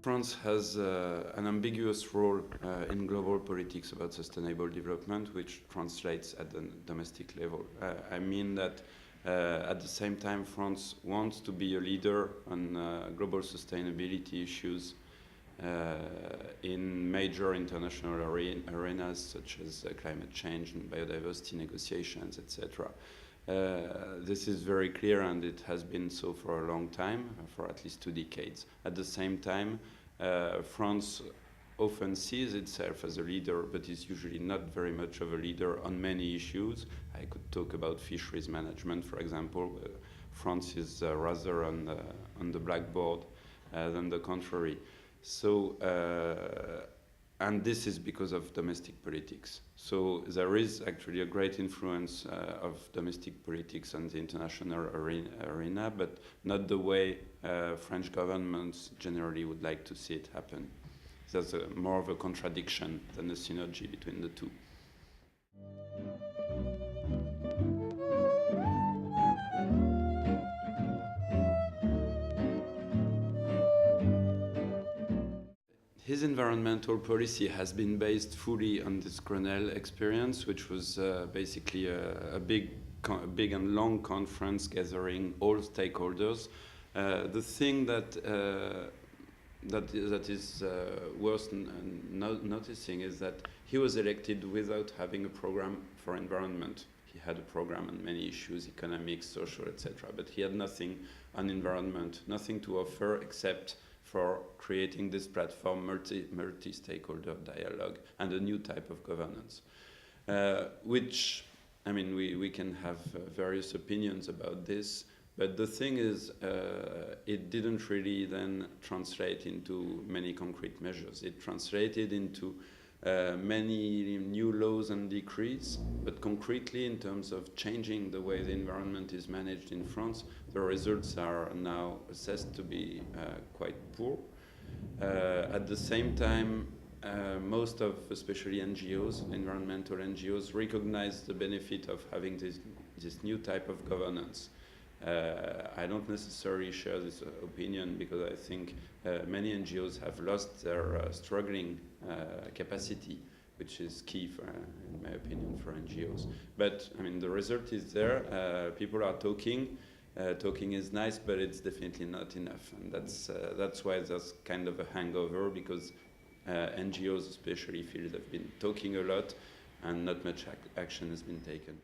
France has an ambiguous role in global politics about sustainable development, which translates at the domestic level. I mean that at the same time, France wants to be a leader on global sustainability issues in major international arenas such as climate change and biodiversity negotiations, etc. This is very clear, and it has been so for a long time, for at least 2 decades. At the same time, France often sees itself as a leader, but is usually not very much of a leader on many issues. I could talk about fisheries management, for example. France is rather on the blackboard than the contrary. So, and this is because of domestic politics. So there is actually a great influence of domestic politics on the international arena, but not the way French governments generally would like to see it happen. There's more of a contradiction than a synergy between the two. His environmental policy has been based fully on this Grenelle experience, which was basically a big and long conference gathering all stakeholders. The thing that is worth noticing is that he was elected without having a program for environment. He had a program on many issues, economics, social, etc. But he had nothing on environment, nothing to offer except for creating this platform, multi-stakeholder dialogue, and a new type of governance. Which, I mean, we can have various opinions about this, but the thing is, it didn't really then translate into many concrete measures. It translated into many new laws and decrees, but concretely in terms of changing the way the environment is managed in France, the results are now assessed to be quite poor. At the same time, most of, especially NGOs, environmental NGOs, recognize the benefit of having this new type of governance. I don't necessarily share this opinion because I think many NGOs have lost their struggling capacity, which is key, in my opinion, for NGOs. But I mean, the result is there. People are talking. Talking is nice, but it's definitely not enough, and that's why there's kind of a hangover, because NGOs especially feel they've been talking a lot, and not much action has been taken.